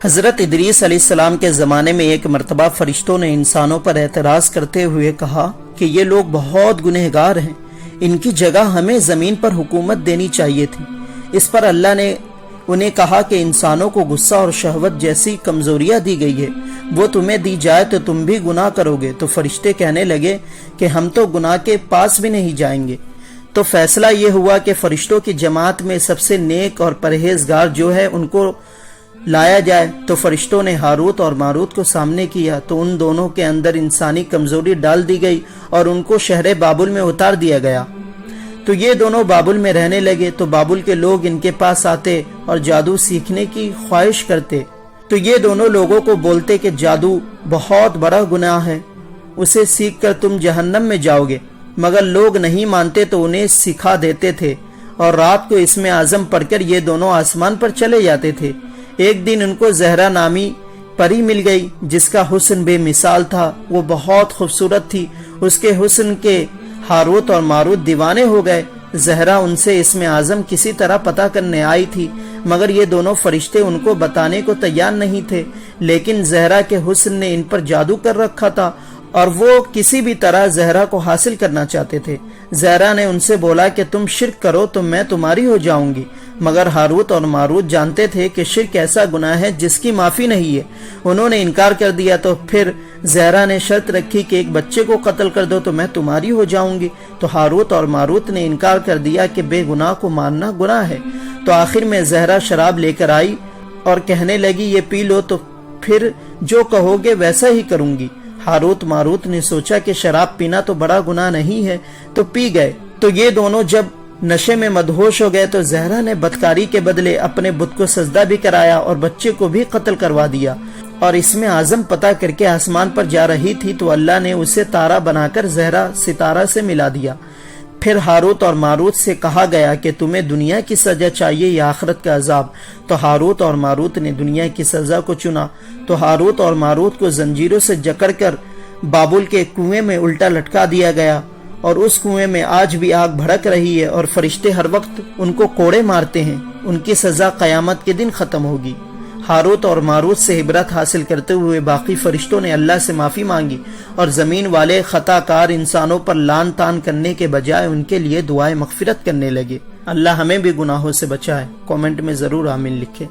حضرت ادریس علیہ السلام کے زمانے میں ایک مرتبہ فرشتوں نے انسانوں پر اعتراض کرتے ہوئے کہا کہ یہ لوگ بہت گنہگار ہیں، ان کی جگہ ہمیں زمین پر حکومت دینی چاہیے تھی۔ اس پر اللہ نے انہیں کہا کہ انسانوں کو غصہ اور شہوت جیسی کمزوریاں دی گئی ہے، وہ تمہیں دی جائے تو تم بھی گناہ کرو گے۔ تو فرشتے کہنے لگے کہ ہم تو گناہ کے پاس بھی نہیں جائیں گے۔ تو فیصلہ یہ ہوا کہ فرشتوں کی جماعت میں سب سے نیک اور پرہیزگار جو ہے ان کو لایا جائے۔ تو فرشتوں نے ہاروت اور ماروت کو سامنے کیا تو ان دونوں کے اندر انسانی کمزوری ڈال دی گئی اور ان کو شہر بابل میں اتار دیا گیا۔ تو یہ دونوں بابل میں رہنے لگے۔ تو بابل کے لوگ ان کے پاس آتے اور جادو سیکھنے کی خواہش کرتے۔ تو یہ دونوں لوگوں کو بولتے کہ جادو بہت بڑا گناہ ہے، اسے سیکھ کر تم جہنم میں جاؤ گے، مگر لوگ نہیں مانتے تو انہیں سکھا دیتے تھے، اور رات کو اسم اعظم پڑھ کر یہ دونوں آسمان پر چلے جاتے تھے۔ ایک دن ان کو زہرا نامی پری مل گئی جس کا حسن بے مثال تھا، وہ بہت خوبصورت تھی۔ اس کے حسن کے ہاروت اور ماروت دیوانے ہو گئے۔ زہرا ان سے اسم اعظم کسی طرح پتہ کرنے آئی تھی، مگر یہ دونوں فرشتے ان کو بتانے کو تیار نہیں تھے، لیکن زہرا کے حسن نے ان پر جادو کر رکھا تھا اور وہ کسی بھی طرح زہرا کو حاصل کرنا چاہتے تھے۔ زہرا نے ان سے بولا کہ تم شرک کرو تو میں تمہاری ہو جاؤں گی، مگر ہاروت اور ماروت جانتے تھے کہ شرک ایسا گناہ ہے جس کی معافی نہیں ہے۔ انہوں نے انکار کر دیا۔ تو پھر زہرا نے شرط رکھی کہ ایک بچے کو قتل کر دو تو میں تمہاری ہو جاؤں گی۔ تو ہاروت اور ماروت نے انکار کر دیا کہ بے گناہ کو مارنا گناہ ہے۔ تو آخر میں زہرا شراب لے کر آئی اور کہنے لگی یہ پی لو تو پھر جو کہو گے ویسا ہی کروں گی۔ ہاروت ماروت نے سوچا کہ شراب پینا تو بڑا گناہ نہیں ہے، تو پی گئے۔ تو یہ دونوں جب نشے میں مدہوش ہو گئے تو زہرا نے بدکاری کے بدلے اپنے بت کو سجدہ بھی کرایا اور بچے کو بھی قتل کروا دیا، اور اسم اعظم پتہ کر کے آسمان پر جا رہی تھی تو اللہ نے اسے تارا بنا کر زہرا ستارہ سے ملا دیا۔ پھر ہاروت اور ماروت سے کہا گیا کہ تمہیں دنیا کی سزا چاہیے یا آخرت کا عذاب؟ تو ہاروت اور ماروت نے دنیا کی سزا کو چنا۔ تو ہاروت اور ماروت کو زنجیروں سے جکڑ کر بابل کے کنویں میں الٹا لٹکا دیا گیا، اور اس کنویں میں آج بھی آگ بھڑک رہی ہے اور فرشتے ہر وقت ان کو کوڑے مارتے ہیں۔ ان کی سزا قیامت کے دن ختم ہوگی۔ ہاروت اور ماروت سے عبرت حاصل کرتے ہوئے باقی فرشتوں نے اللہ سے معافی مانگی، اور زمین والے خطا کار انسانوں پر لان تان کرنے کے بجائے ان کے لیے دعائیں مغفرت کرنے لگے۔ اللہ ہمیں بھی گناہوں سے بچائے۔ کامنٹ میں ضرور آمین لکھیں۔